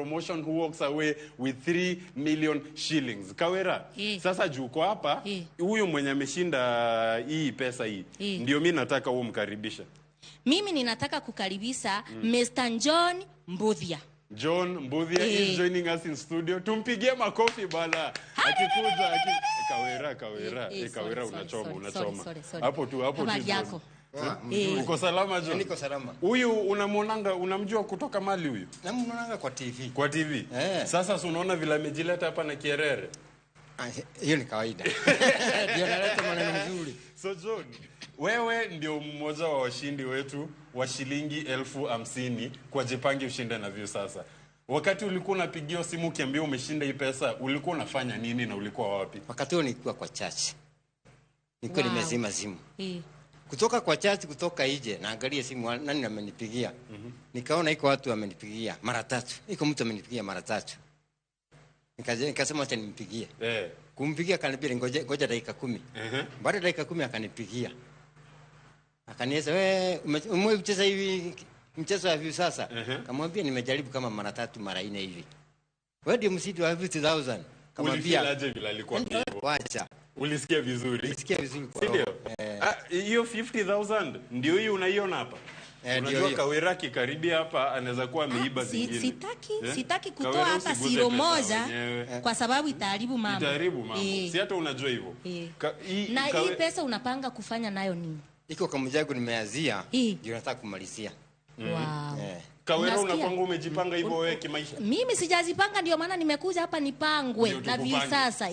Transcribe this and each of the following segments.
promotion who walks away with 3 million shillings. Kawera, sasa juko hapa, huyu mwenye ameshinda hii pesa hii, ndio mimi nataka umkaribisha. Mimi ninataka kukaribisha Mr. John Mbuthia. John Mbuthia is joining us in studio. Tumpigie makofi bala. Akikuja Kawera unachoma. Hapo tu. Uko salama John? Niko salama. Huyu unamuonanga, unamjua kutoka mali huyu? Namuonanga kwa TV. Kwa TV. Sasa unaona vile amejileta hapa na kierere. Hiyo ni kawaida. Ndio naleta maneno mzuri. So John, wewe ndio mmoja wa washindi wetu wa shilingi 50,000 kwa Jipange Ushinde na View sasa. Wakati ulikuwa unapigia simu ukiambia umeshinda hii pesa, ulikuwa unafanya nini na ulikuwa wapi? Wakati huo nilikuwa kwa church. Nilikuwa nimezima simu. Kutoka kwa church kutoka nje naangalia simu nani amenipigia. Nikaona iko watu wamenipigia mara 3. Iko mtu amenipigia mara 3. Nikasema acha nimpigie. Kumpigia akaniambia ngoja dakika 10. Baada ya dakika 10 akanipigia. Akanieleza wewe umecheza hivi mchezo wa View sasa? Kamwambia nimejaribu kama mara 3 mara 4 hivi. Wewe ndio msidi wa 50,000. Kamwambia ulifilaje vile alikuwa hivyo? Wacha. Ulisikia vizuri? Nilisikia vizuri kwa. Ndio. Hiyo 50,000 ndio hiyo unaiona hapa. Unajua Kawera kikaribia hapa anaweza kuwa ameiba zingine. Sitaki kutoa hata siro moja kwa sababu itaharibu mambo. Si hata unajua hivyo. Na hii pesa unapanga kufanya nayo nini? Iko kama mjago nimeazia ndio nataka kumalizia. Kawera unapanga umejipanga hivyo wewe kimaisha? Mimi sijazipanga ndio maana nimekuja hapa nipangwe na View sasa.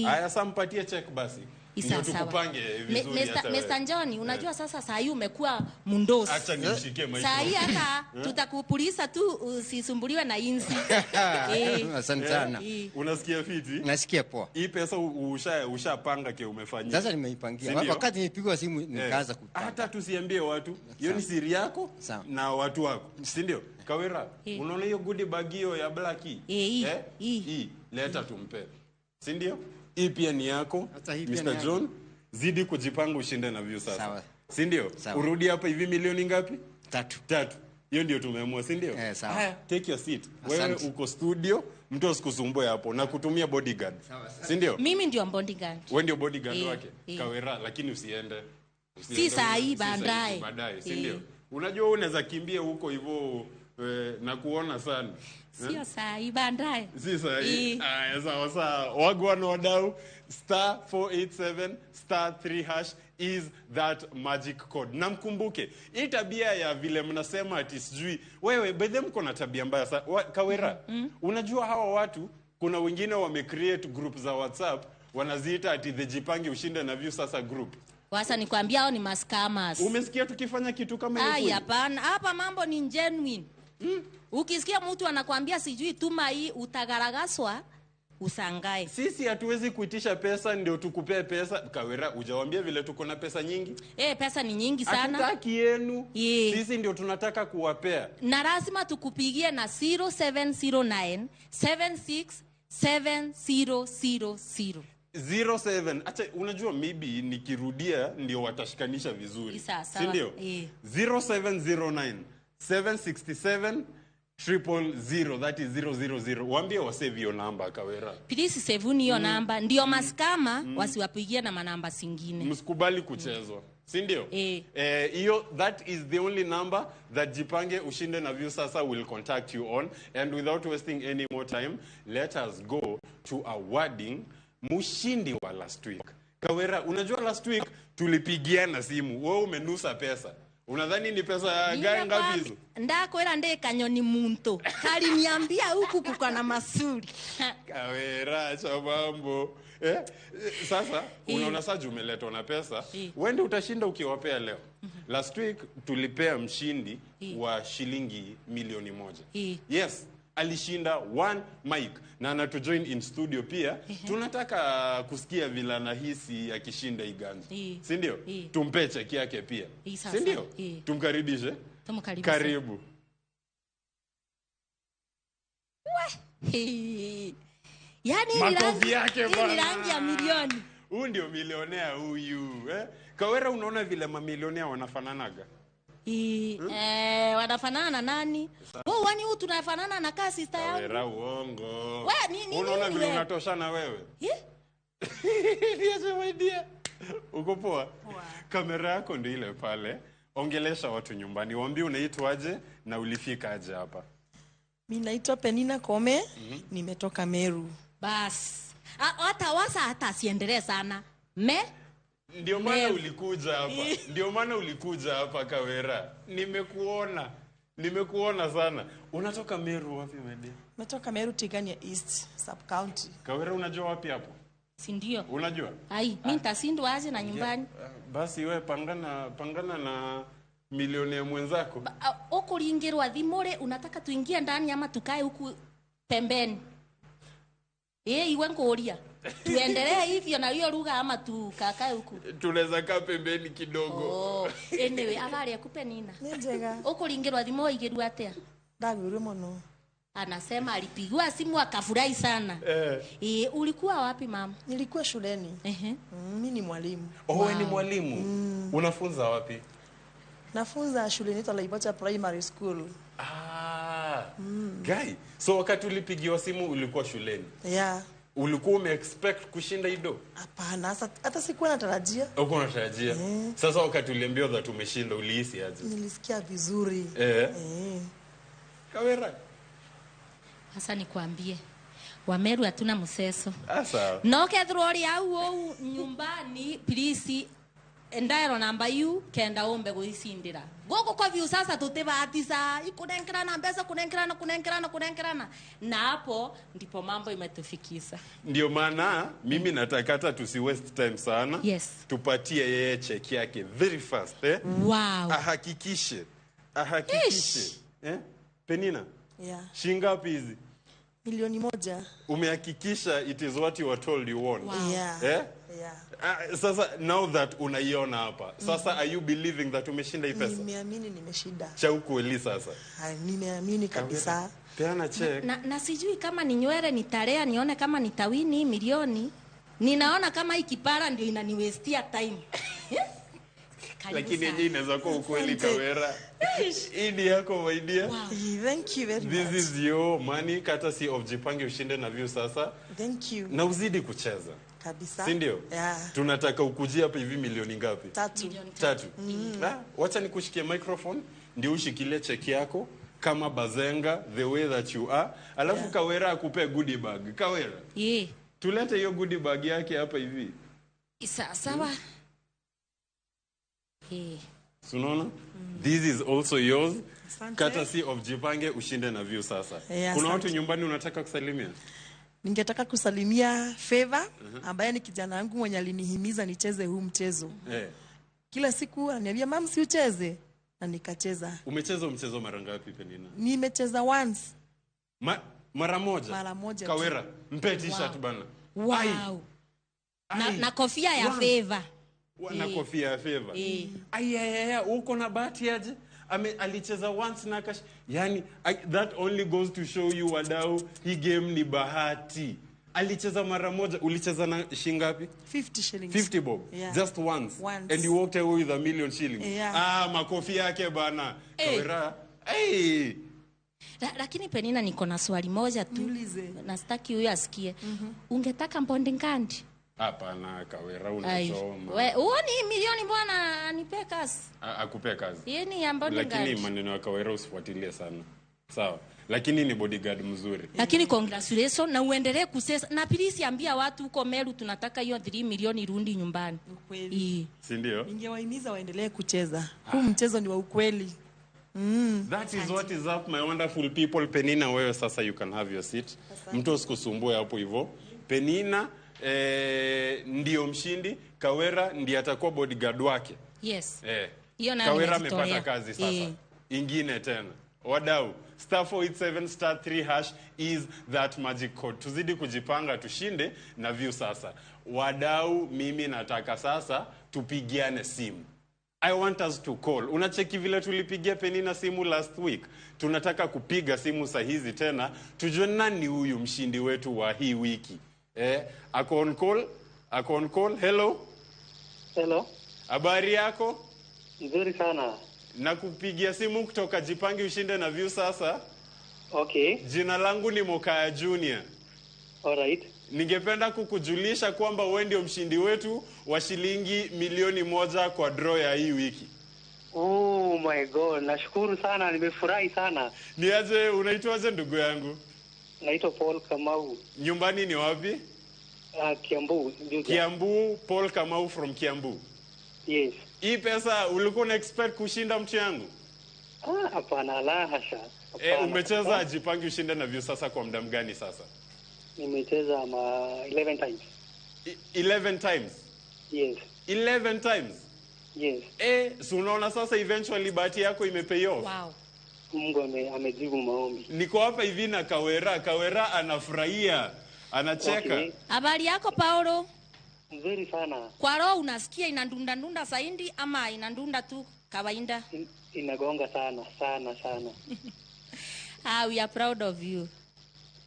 Haya sampatie check basi. Ndio tukupange vizuri hata Mr. John, unajua sasa saa hii umekuwa mundosi. Acha nimshikie maisha. Saa hii hata tutakupulisa tu usisumbuliwe na inzi. Asante sana. Unasikia fiti? Nasikia poa. Hii pesa ushapanga ke umefanyia. Sasa nimeipangia. Wakati nilipigwa simu nikaanza kupanga. Hata tusiambie watu. Hiyo ni siri yako na watu wako. Si ndio? Kawera, unaona hiyo goodie bag hiyo ya black hii? Leta tumpe. Si ndio? Hii pia ni yako, Mr. John. Zidi kujipanga ushinde na View sasa. Sawa. Si ndio? Urudi hapa hivi milioni ngapi? 3. Hiyo ndio tumeamua, si ndio? Haya, take your seat. Wewe uko studio, mtu asikusumbue hapo na kutumia bodyguard. Si ndio? Mimi ndio bodyguard. Wewe ndio bodyguard wake. Kawera, lakini usiende. Si saa hii baadaye. Si ndio? Unajua unaweza kimbia huko hivyo na kuona sana. Sio saa hii baadaye. Si saa hii. Sawa. Wagwan wadau *487*3# is that magic code. Na mkumbuke, hii tabia ya vile mnasema ati sijui, wewe bedhe mko na tabia mbaya sana. Kawera, unajua hawa watu, kuna wengine wamecreate group za WhatsApp, wanaziita ati the Jipange Ushinde na View sasa group. Wasa nikwambia hao ni mascammers. Umesikia tukifanya kitu kama hiyo? Hapana, hapa mambo ni genuine. Ukisikia mtu anakuambia sijui tuma hii utagaragazwa, usangae. Sisi hatuwezi kuitisha pesa ndio tukupee pesa. Kawera, hujawaambia vile tuko na pesa nyingi? Pesa ni nyingi sana. Hatutaki yenu. Sisi ndio tunataka kuwapea. Na lazima tukupigie na 0709 767000. 07. Acha unajua maybe nikirudia ndio watashikanisha vizuri. Si ndio? 0709 767 000, that is 000. Waambie wasave hiyo namba Kawera. Please save hiyo namba ndio maskama wasiwapigie na manamba zingine. Msikubali kuchezwa. Si ndio? Hiyo that is the only number that Jipange Ushinde na View sasa will contact you on, and without wasting any more time, let us go to awarding mshindi wa last week. Kawera, unajua last week tulipigiana simu, wewe umenusa pesa. Unadhani ni pesa gani ngapi hizo? Ndakwera nde kanyoni muntu. Kali niambia huku kuko na masuri. Kawera cha mambo. Sasa unaona sasa umeletwa na pesa, wende utashinda ukiwapea leo. Last week tulipea mshindi wa shilingi milioni 1. Yes, alishinda 1 mic na anatujoin in studio pia. Tunataka kusikia vile anahisi akishinda iganzo. Si ndio? Tumpe cheki yake pia. Si ndio? Tumkaribishe. Karibu. Yani makofi yake bwana. Ni rangi ya milioni. Huyu ndio milionea huyu. Kawera, unaona vile mamilionea wanafananaga? Wanafanana na nani? Wewe wani huyu tunafanana na kaka sister yangu. Kawera uongo. Wewe nini? Unaona vile unatoshana wewe? Yes, my dear. Uko poa? Poa. Kamera yako ndio ile pale. Ongelesha watu nyumbani. Waambie unaitwaje na ulifika aje hapa. Mimi naitwa Penina Kome, nimetoka Meru. Bas. Hata asiendelee sana. Ndio maana ulikuja hapa. Ndio maana ulikuja hapa Kawera. Nimekuona sana. Unatoka Meru wapi Media? Natoka Meru Tigania East Sub County. Kawera unajua wapi hapo? Si ndio? Unajua? Mimi nitasindwa aje na nyumbani. Basi wewe pangana na milioni ya mwenzako. Okulingirwa thimure unataka tuingie ndani ama tukae huku pembeni? Iwe ngoria. Tuendelee hivyo na hiyo lugha ama tukakae huku? Tunaweza kaa pembeni kidogo. Anyway, abali akupe Nina. Njega. Okulingirwa thimo igeru atia? Ndaguru muno. Anasema alipigwa simu akafurahi sana. Ulikuwa wapi mama? Nilikuwa shuleni. Mimi ni mwalimu. Wewe ni mwalimu? Unafunza wapi? Nafunza shule inaitwa Laibocha Primary School. Guy, so wakati ulipigiwa simu ulikuwa shuleni? Yeah. Ulikuwa umeexpect kushinda ido? Hapana, hata sikuwa natarajia. Uko unatarajia? Sasa wakati uliambiwa that umeshinda ulihisi aje? Nilisikia vizuri. Kawera. Sasa nikwambie. Wameru hatuna mseso. Sawa. No kedrori au nyumbani please endairo namba yu kenda ombe guisindira. Goko kwa view sasa tutebatiza ikunenkerana mbesa kunenkerana na hapo ndipo mambo imetufikisa. Ndio maana mimi nataka hata tusi waste time sana. Yes. Tupatie yeye check yake very fast Wow. Ahakikishe. Penina? Yeah. Shingapi hizi? Milioni 1. Umehakikisha it is what you were told you want? Wow. Yeah. Yeah. Sasa now that unaiona hapa. Sasa are you believing that umeshinda hii pesa? Nimeamini nimeshinda. Cha ukweli sasa. Nimeamini kabisa. Peana check. Na sijui kama ni nywele nitalea nione kama nitawini milioni. Ninaona kama hii kipara ndio inaniwestia time. Lakini yeye inaweza kuwa ukweli Kawera. Hii ni yako my dear. Wow. Thank you very much. This is your money courtesy of Jipange ushinde na view sasa. Thank you. Na uzidi kucheza. Kabisa. Si ndio? Yeah. Tunataka ukujie hapa hivi milioni ngapi? 3. Wacha nikushikie microphone ndio ushikilie cheki yako kama bazenga the way that you are. Alafu Kawera akupe goodie bag. Kawera. Tulete hiyo goodie bag yake hapa hivi. Sawa. Unaona? This is also yours. Courtesy of Jipange ushinde na view sasa. Kuna watu nyumbani unataka kusalimia? Ningetaka kusalimia Favor ambaye ni kijana wangu mwenye alinihimiza nicheze huu mchezo. Kila siku ananiambia mama si ucheze na nikacheza. Umecheza mchezo mara ngapi Penina? Nimecheza once. Mara moja? Mara moja. Kawera, mpe t-shirt bana. Wow. Na kofia ya Favor. Na kofia ya Favor. Uko na bahati aje? Alicheza once na yani that only goes to show you wadau hii game ni bahati. Alicheza mara moja. Ulicheza na shingapi? 50 shillings. 50 bob. Yeah. Just once. And you walked away with 1 million shillings. Yeah. Makofi yake bana. Kawera. Lakini Penina niko na swali moja tu. Na sitaki huyu asikie. Ungetaka mbondingandi? Hapana Kawera unachoma. Uoni milioni bwana anipe kazi. Akupe kazi. Yeye ni ya bodyguard. Lakini maneno ya Kawera usifuatilie sana. Sawa. Lakini ni bodyguard mzuri. Lakini congratulations na uendelee kusesa. Na please ambia watu huko Meru tunataka hiyo 3 milioni irudi nyumbani. Ukweli. Si ndio? Ningewahimiza waendelee kucheza. Huu mchezo ni wa ukweli. That is what is up my wonderful people. Penina wewe sasa you can have your seat. Mtu usikusumbue hapo hivyo. Penina ndio mshindi. Kawera ndiye atakuwa bodyguard wake. Yes. Kawera amepata kazi sasa. Ingine tena. Wadau, *487*3# is that magic code. Tuzidi kujipanga tushinde na view sasa. Wadau, mimi nataka sasa tupigiane simu. I want us to call. Unacheki vile tulipigia Penina simu last week. Tunataka kupiga simu sahizi tena. Tujue nani huyu mshindi wetu wa hii wiki. Ako on call. Hello. Hello. Habari yako? Nzuri sana. Nakupigia simu kutoka Jipange Ushinde na View sasa. Okay. Jina langu ni Mokaya Junior. Alright. Ningependa kukujulisha kwamba wewe ndio mshindi wetu wa shilingi 1,000,000 kwa draw ya hii wiki. Oh my God, nashukuru sana, nimefurahi sana. Niaje, unaitwaje ndugu yangu? Naitwa Paul Kamau. Nyumbani ni wapi? Kiambu. Kiambu, Paul Kamau from Kiambu. Yes. Hii pesa ulikuwa na expect kushinda mtu yangu? Hapana, la hasha. Umecheza Jipange Ushinde na View sasa kwa muda gani sasa? Nimecheza 11 times. 11 times? Yes. 11 times? Yes. So unaona sasa eventually bahati yako imepay off. Wow. Mungu amejibu maombi. Niko hapa hivi na Kawera anafurahia, anacheka. Okay. Habari yako Paulo? Nzuri sana. Kwa roho unasikia inandunda zaidi ama inandunda tu kawaida? Inagonga sana. We are proud of you.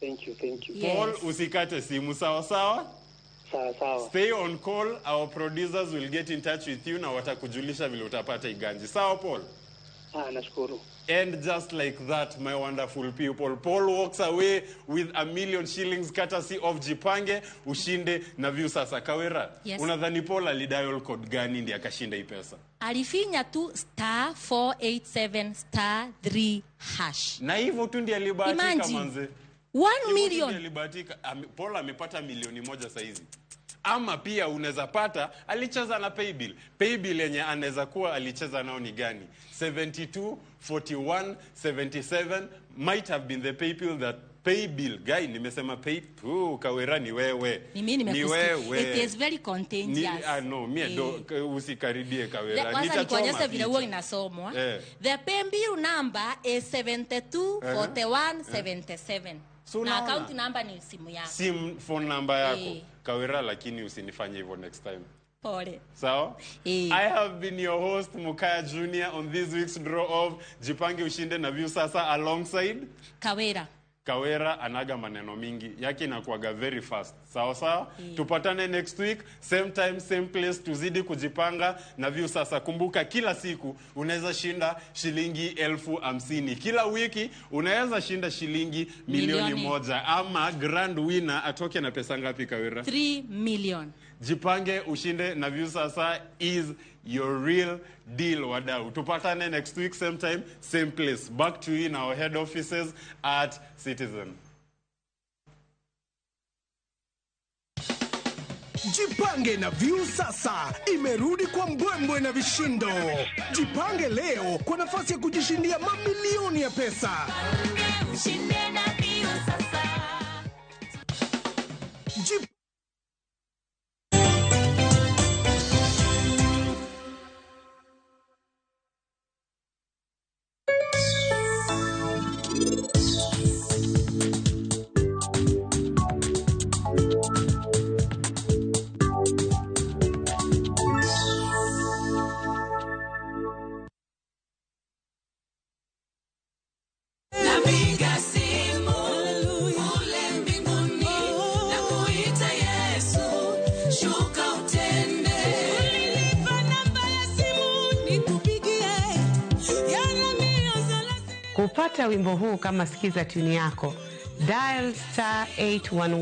Thank you. Yes. Paul, usikate simu, sawa? Sawa. Stay on call, our producers will get in touch with you na watakujulisha vile utapata iganji. Sawa Paul? Nashukuru. And just like that, my wonderful people, Paul walks away with 1,000,000 shillings courtesy of Jipange Ushinde na View sasa. Kawera, yes. Unadhani Paul alidial code gani ndiye akashinda hii pesa? Alifinya tu *487*3#. Na hivyo tu ndiye alibahatika manze. 1 million. Alibahatika. Paul amepata 1,000,000 sasa hizi. Ama pia unaweza pata alicheza na paybill. Paybill yenye anaweza kuwa alicheza nao ni gani? 72 41 77 might have been the paybill guy. Nimesema Kawera ni wewe. Ni wewe. It is very contagious. No, usikaribie Kawera. Kwanza nikuonyeshe vile huo inasomwa. The paybill number is 72 41 77. So na account number ni simu yako. Phone number yako. Kawera, lakini usinifanye hivyo next time. Pole. So, I have been your host Mokaya Junior on this week's draw of Jipange Ushinde na View sasa alongside Kawera anaga maneno mingi. Yake inakuaga very fast. Sawa? Tupatane next week, same time, same place, tuzidi kujipanga na View sasa. Kumbuka kila siku unaweza shinda shilingi 50,000. Kila wiki unaweza shinda shilingi 1,000,000 ama grand winner atoke na pesa ngapi Kawera? 3 million. Jipange Ushinde na View sasa is your real deal wadau. Tupatane next week, same time, same place. Back to you in our head offices at Citizen. Jipange na View sasa imerudi kwa mbwembwe na vishindo. Jipange leo kwa nafasi ya kujishindia mamilioni ya pesa. Ushinde na View sasa. Kupata wimbo huu kama sikiza tuni yako, dial *811